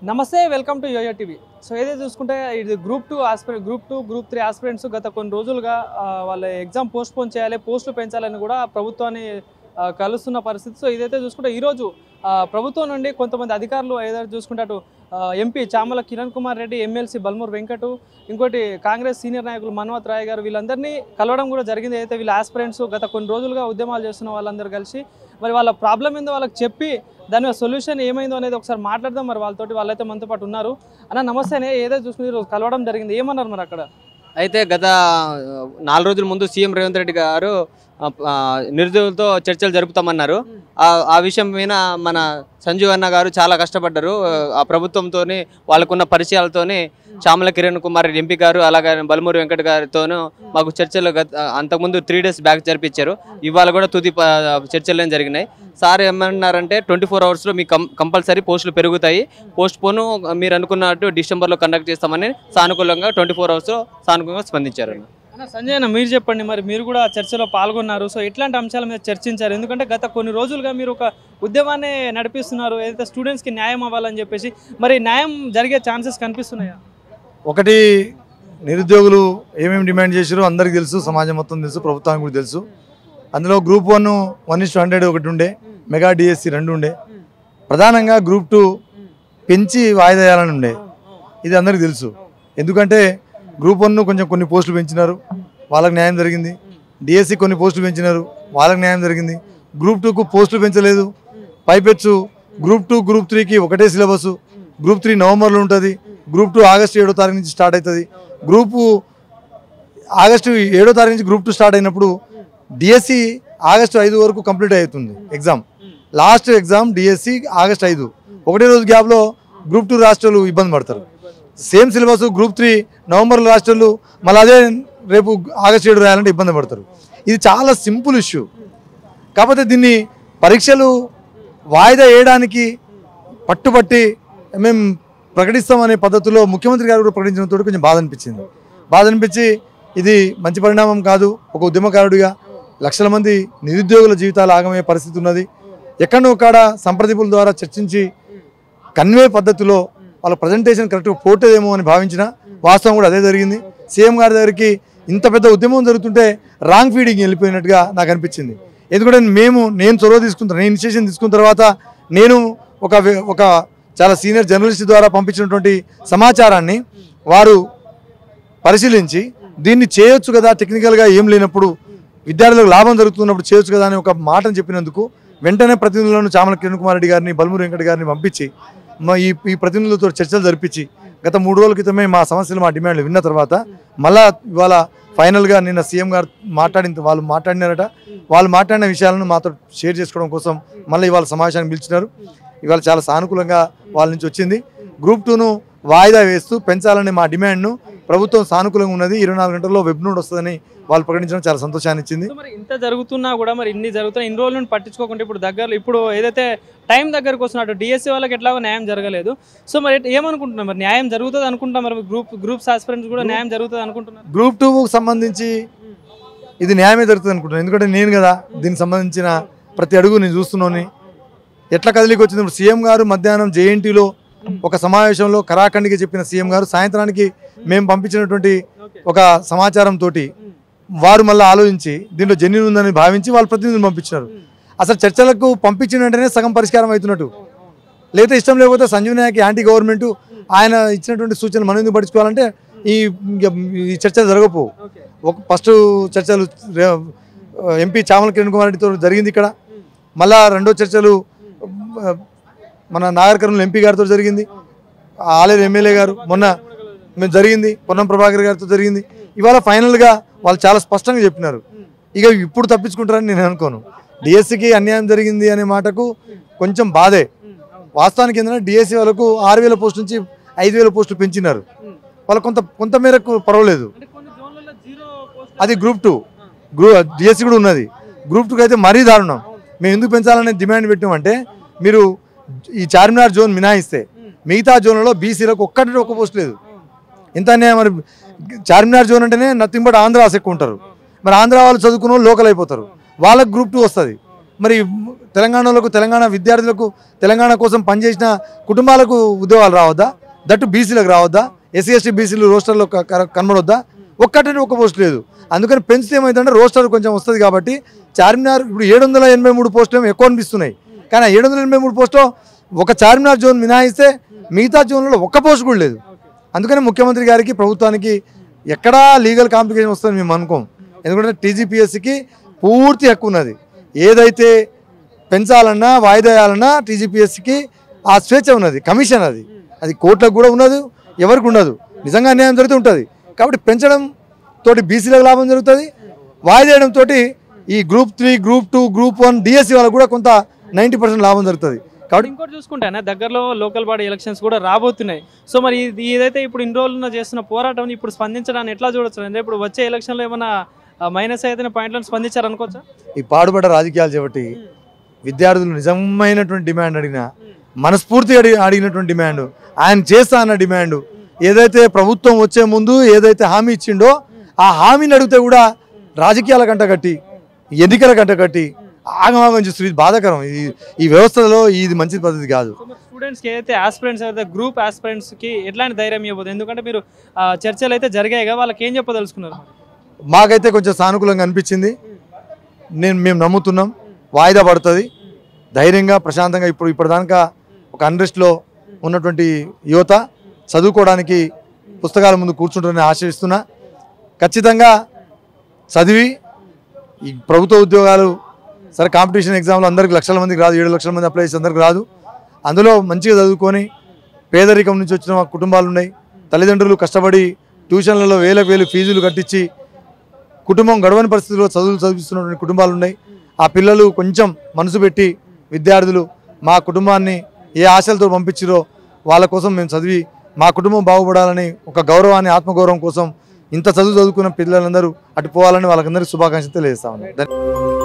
నమస్తే welcome to YoYo TV. So ఏదైతే చూసుకుంటే ఇది group 2 aspirant, group 2, group 3 aspirants గత కొన్ని రోజులుగా వాళ్ళ ఎగ్జామ్ పోస్ట్పోన్ చేయాలి, పోస్టులు పెంచాలని కూడా ప్రభుత్వాన్ని కలుస్తున్న పరిస్థితి. సో ఇదైతే చూసుకుంటే ఈరోజు ప్రభుత్వం నుండి కొంతమంది అధికారులు ఏదైతే చూసుకుంటే అటు ఎంపీ చామల కిరణ్ కుమార్ రెడ్డి, ఎమ్మెల్సీ బల్మూరు వెంకటు, ఇంకోటి కాంగ్రెస్ సీనియర్ నాయకులు మన్వత్ రాయ్ గారు వీళ్ళందరినీ కలవడం కూడా జరిగింది. అయితే వీళ్ళ ఆస్పిరెంట్స్ గత కొన్ని రోజులుగా ఉద్యమాలు చేస్తున్న వాళ్ళందరూ కలిసి మరి వాళ్ళ ప్రాబ్లం ఏందో వాళ్ళకి చెప్పి దాని సొల్యూషన్ ఏమైందో అనేది ఒకసారి మాట్లాడదాం. మరి వాళ్ళైతే మనతో పాటు ఉన్నారు. అన్న నమస్తే. ఏదైతే చూసుకుని ఈరోజు కలవడం జరిగింది, ఏమన్నారు మరి అక్కడ? అయితే గత 4 రోజుల ముందు సీఎం రేవంత్ రెడ్డి గారు నిరుద్యోగులతో చర్చలు జరుపుతామన్నారు. ఆ విషయం మీద మన సంజీవ్ అన్న గారు చాలా కష్టపడ్డారు. ఆ ప్రభుత్వంతో వాళ్ళకున్న పరిచయాలతోనే చామల కిరణ్ కుమార్ రెడ్డి ఎంపీ గారు అలాగే బల్మూరు వెంకట గారితోనూ మాకు చర్చలు అంతకుముందు 3 days బ్యాక్ జరిపించారు. ఇవాళ కూడా తుది చర్చలు జరిగినాయి. సార్ ఏమన్నారంటే 24 hours మీకు కంపల్సరీ పోస్టులు పెరుగుతాయి, పోస్ట్ పోను మీరు అనుకున్నట్టు డిసెంబర్లో కండక్ట్ చేస్తామని సానుకూలంగా 24 hours సానుకూలంగా స్పందించారు. సంజయ్ అన్న మీరు చెప్పండి, మరి మీరు కూడా చర్చలో పాల్గొన్నారు. సో ఎట్లాంటి అంశాల మీద చర్చించారు? ఎందుకంటే గత కొన్ని రోజులుగా మీరు ఒక ఉద్యమాన్ని నడిపిస్తున్నారు, ఏదైతే స్టూడెంట్స్కి న్యాయం అవ్వాలని చెప్పేసి. మరి న్యాయం జరిగే ఛాన్సెస్ కనిపిస్తున్నాయా? ఒకటి, నిరుద్యోగులు ఏమేమి డిమాండ్ చేశారో అందరికీ తెలుసు, సమాజం మొత్తం తెలుసు, ప్రభుత్వానికి కూడా తెలుసు. అందులో గ్రూప్ 1 1:100 ఒకటి ఉండే, మెగా డిఎస్సి 2 ఉండే. ప్రధానంగా గ్రూప్ 2 పెంచి వాయిదా వేయాలని ఉండే. ఇది అందరికీ తెలుసు. ఎందుకంటే గ్రూప్ 1 కొన్ని పోస్టులు పెంచినారు, వాళ్ళకి న్యాయం జరిగింది. డిఎస్సి కొన్ని పోస్టులు పెంచినారు, వాళ్ళకి న్యాయం జరిగింది. గ్రూప్ 2కు పోస్టులు పెంచలేదు. పైపెచ్చు గ్రూప్ 2 గ్రూప్ 3కి ఒకటే సిలబస్. గ్రూప్ 3 నవంబర్లో ఉంటుంది, గ్రూప్ 2 ఆగస్టు 7వ తారీఖు నుంచి స్టార్ట్ అవుతుంది. ఆగస్టు 7వ తారీఖు నుంచి గ్రూప్ 2 స్టార్ట్ అయినప్పుడు డిఎస్సి ఆగస్టు 5 వరకు కంప్లీట్ అవుతుంది exam. Last exam DSC August 5. ఒకటే రోజు గ్యాప్లో గ్రూప్ 2 రాష్ట్రాలు ఇబ్బంది పడతారు. సేమ్ సిలబస్ గ్రూప్ 3 నవంబర్లో రాష్ట్రాలు మళ్ళీ అదే రేపు ఆగస్టు 7 రాయాలంటే ఇబ్బంది పడతారు. ఇది చాలా సింపుల్ ఇష్యూ. కాకపోతే దీన్ని పరీక్షలు వాయిదా వేయడానికి పట్టుబట్టి మేము ప్రకటిస్తామనే పద్ధతిలో ముఖ్యమంత్రి గారు కూడా ప్రకటించడంతో కొంచెం బాధ అనిపించి ఇది మంచి పరిణామం కాదు. ఒక ఉద్యమకారుడిగా లక్షల మంది నిరుద్యోగుల జీవితాలు ఆగమయ్యే పరిస్థితి ఉన్నది. ఎక్కడో ఒక్కడ సంప్రదింపుల ద్వారా చర్చించి కన్వే పద్ధతిలో వాళ్ళ ప్రజెంటేషన్ కరెక్ట్గా పోటేదేమో అని భావించిన వాస్తవం కూడా అదే జరిగింది. సీఎం గారి దగ్గరికి ఇంత పెద్ద ఉద్యమం జరుగుతుంటే రాంగ్ ఫీడింగ్ వెళ్ళిపోయినట్టుగా నాకు అనిపించింది. ఎందుకంటే నేను చొరవ తీసుకుంటాను, నేను ఇనిషియేషన్ తీసుకున్న తర్వాత నేను ఒక చాలా సీనియర్ జర్నలిస్ట్ ద్వారా పంపించినటువంటి సమాచారాన్ని వారు పరిశీలించి దీన్ని చేయొచ్చు కదా, టెక్నికల్గా ఏం లేనప్పుడు విద్యార్థులకు లాభం జరుగుతున్నప్పుడు చేయొచ్చు కదా అని ఒక మాటను చెప్పినందుకు వెంటనే ప్రతినిధులను చామల కిరణ్ కుమార్ రెడ్డి గారిని, బల్మూరు వెంకట గారిని పంపించి ఈ ప్రతినిధులతో చర్చలు జరిపించి గత 3 రోజుల క్రితమే మా సమస్యలు, మా డిమాండ్లు విన్న తర్వాత మళ్ళా ఇవాళ ఫైనల్గా నిన్న సీఎం గారు వాళ్ళు మాట్లాడినారట. వాళ్ళు మాట్లాడిన విషయాలను మాతో షేర్ చేసుకోవడం కోసం మళ్ళీ ఇవాళ సమావేశానికి పిలిచినారు. ఇవాళ చాలా సానుకూలంగా వాళ్ళ నుంచి వచ్చింది. గ్రూప్ 2ను వాయిదా వేస్తూ పెంచాలనే మా డిమాండ్ను ప్రభుత్వం సానుకూలంగా ఉన్నది. 24 గంటల్లో వెబ్ నోట్ వస్తుందని వాళ్ళు ప్రకటించడం చాలా సంతోషాన్ని ఇచ్చింది. మరి ఇంత జరుగుతున్నా కూడా మరి ఇన్ని జరుగుతున్నా ఇన్ని రోజుల నుండి పట్టించుకోకుండా ఇప్పుడు ఏదైతే టైం దగ్గరకు వస్తున్నట్టు డిఎస్సి వాళ్ళకి ఎట్లాగో న్యాయం జరగలేదు. సో మరి ఏమనుకుంటున్నారు? మరి న్యాయం జరుగుతుంది అనుకుంటున్నా? మరి గ్రూప్స్ ఆస్పిరెంట్స్ కూడా న్యాయం జరుగుతుంది అనుకుంటున్నారు? గ్రూప్ 2కు సంబంధించి ఇది న్యాయమే జరుగుతుంది అనుకుంటున్నాను. ఎందుకంటే నేను కదా దీనికి సంబంధించిన ప్రతి అడుగు నేను చూస్తున్నాను. ఎట్లా కదిలికి వచ్చింది? ఇప్పుడు సీఎం గారు మధ్యాహ్నం జేఎన్టీలో ఒక సమావేశంలో కరాఖండిగా చెప్పిన సీఎం గారు సాయంత్రానికి మేము పంపించినటువంటి ఒక సమాచారంతో వారు మళ్ళీ ఆలోచించి దీంట్లో జెన్యూన్ ఉందని భావించి వాళ్ళు ప్రతినిధులు పంపించారు. అసలు చర్చలకు పంపించిన వెంటనే సగం పరిష్కారం అవుతున్నట్టు. లేకపోతే ఇష్టం లేకపోతే సంజీవ్ నాయక్ యాంటీ గవర్నమెంట్ ఆయన ఇచ్చినటువంటి సూచనలు మనం ఎందుకు పట్టించుకోవాలంటే ఈ చర్చలు జరగకపోవు. ఫస్ట్ చర్చలు ఎంపీ చామల కిరణ్ కుమార్ రెడ్డితో జరిగింది ఇక్కడ. మళ్ళా రెండో చర్చలు మన నాగర్ కర్నూలు ఎంపీ గారితో జరిగింది. ఆలేరు ఎమ్మెల్యే గారు మొన్న జరిగింది, పొన్నం ప్రభాకర్ గారితో జరిగింది. ఇవాళ ఫైనల్గా వాళ్ళు చాలా స్పష్టంగా చెప్పినారు. ఇక ఇప్పుడు తప్పించుకుంటారని నేను అనుకోను. డిఎస్సికి అన్యాయం జరిగింది అనే మాటకు కొంచెం బాధే. వాస్తవానికి ఏంటంటే డిఎస్సి వాళ్ళకు 6,000 పోస్టు నుంచి 5,000 పోస్టులు పెంచినారు. వాళ్ళు కొంత మేరకు పర్వాలేదు. అది గ్రూప్ 2 డిఎస్సి కూడా ఉన్నది. గ్రూప్ 2కి అయితే మరీ దారుణం. మేము ఎందుకు పెంచాలనే డిమాండ్ పెట్టామంటే మీరు ఈ చార్మినార్ జోన్ మినాయిస్తే మిగతా జోన్లలో బీసీలకు ఒక్క పోస్ట్ లేదు. ఇంత అన్యాయం. మరి చార్మినార్ జోన్ అంటేనే నథింగ్ బట్ ఆంధ్రాస్ ఎక్కువ ఉంటారు. మరి ఆంధ్ర వాళ్ళు చదువుకున్న వాళ్ళు లోకల్ అయిపోతారు, వాళ్ళకి గ్రూప్ 2 వస్తుంది. మరి తెలంగాణలకు, తెలంగాణ విద్యార్థులకు, తెలంగాణ కోసం పనిచేసిన కుటుంబాలకు ఉద్యోగాలు రావద్దా? దట్టు బీసీలకు రావద్దా? ఎస్సీ ఎస్టీ బీసీలు రోస్టర్లో కనబడొద్దా? ఒక్కటంటే ఒక్క పోస్ట్ లేదు. అందుకని పెంచితే ఏమైందంటే రోస్టర్ కొంచెం వస్తుంది కాబట్టి చార్మినార్ ఇప్పుడు 783 పోస్టులు ఎక్కువ అనిపిస్తున్నాయి. కానీ 783 పోస్టులో ఒక చార్మినార్ జోన్ మినహాయిస్తే మిగతా జోన్లలో ఒక్క పోస్ట్ కూడా లేదు. అందుకని ముఖ్యమంత్రి గారికి, ప్రభుత్వానికి ఎక్కడా లీగల్ కాంప్లికేషన్ వస్తుందని మేము అనుకోం. ఎందుకంటే టీజీపీఎస్సీకి పూర్తి హక్కు ఉన్నది. ఏదైతే పెంచాలన్నా వాయిదా వేయాలన్నా టీజీపీఎస్సీకి ఆ స్వేచ్ఛ ఉన్నది. కమిషన్ అది కోర్టులకు కూడా ఉన్నది, ఎవరికి ఉండదు. నిజంగా అన్యాయం జరిగితే ఉంటుంది. కాబట్టి పెంచడం తోటి బీసీలకు లాభం జరుగుతుంది, వాయిదా వేయడం తోటి ఈ గ్రూప్ 3, గ్రూప్ 2, గ్రూప్ 1 డిఎస్సీ వాళ్ళకు కూడా కొంత 90% లాభం జరుగుతుంది. కాబట్టి ఇంకోటి చూసుకుంటే దగ్గరలో లోకల్ బాడీ ఎలక్షన్స్ కూడా రాబోతున్నాయి. సో మరి ఏదైతే ఇప్పుడు ఇన్ని రోజులు చేస్తున్న పోరాటం ఇప్పుడు స్పందించడాన్ని ఎట్లా చూడొచ్చు? అంటే ఇప్పుడు వచ్చే ఎలక్షన్లో ఏమైనా మైనస్ అయితే పాయింట్లను స్పందించారనుకోవచ్చా? ఈ పాడుబడ్డ రాజకీయాలు చేపట్టి విద్యార్థులు నిజమైనటువంటి డిమాండ్ అడిగినా, మనస్ఫూర్తిగా అడిగినటువంటి డిమాండ్, ఆయన చేస్తా అన్న డిమాండ్, ఏదైతే ప్రభుత్వం వచ్చే ముందు ఏదైతే హామీ ఇచ్చిండో ఆ హామీని అడిగితే కూడా రాజకీయాల కంట కట్టి, ఎన్నికల కంట కట్టి ఆగమాగం చేస్తుంది. ఇది బాధాకరం. ఈ వ్యవస్థలో ఇది మంచి పద్ధతి కాదు. స్టూడెంట్స్కి ఏదైతే ఆస్పిరెంట్స్ అయితే గ్రూప్ ఆస్పిరెంట్స్కి ఎట్లాంటి ధైర్యం ఇవ్వబోదు? ఎందుకంటే మీరు చర్చలు అయితే జరిగాయిగా, వాళ్ళకి ఏం చెప్పదలుచుకున్నారు? మాకైతే కొంచెం సానుకూలంగా అనిపించింది. మేము నమ్ముతున్నాం వాయిదా పడుతుంది. ధైర్యంగా, ప్రశాంతంగా ఇప్పటిదాకా ఒక అన్రెస్ట్లో ఉన్నటువంటి యువత చదువుకోవడానికి పుస్తకాల ముందు కూర్చుంటారని ఆశిస్తున్నా. ఖచ్చితంగా చదివి ఈ ప్రభుత్వ ఉద్యోగాలు సరే కాంపిటీషన్ ఎగ్జామ్లో అందరికి లక్షల మందికి రాదు, 7 లక్షల మంది అప్లై చేసి అందరికి రాదు. అందులో మంచిగా చదువుకొని పేదరికం నుంచి వచ్చిన కుటుంబాలు ఉన్నాయి. తల్లిదండ్రులు కష్టపడి ట్యూషన్లలో వేలకు ఫీజులు కట్టించి కుటుంబం గడవని పరిస్థితుల్లో చదువులు చదివిస్తున్నటువంటి కుటుంబాలు ఉన్నాయి. ఆ పిల్లలు కొంచెం మనసు పెట్టి విద్యార్థులు మా కుటుంబాన్ని ఏ ఆశలతో పంపించారో వాళ్ళ కోసం మేము చదివి మా కుటుంబం బాగుపడాలని ఒక గౌరవాన్ని, ఆత్మగౌరవం కోసం ఇంత చదువుకున్న పిల్లలందరూ అటు పోవాలని వాళ్ళకందరికీ శుభాకాంక్షలు తెలియజేస్తా ఉన్నాను.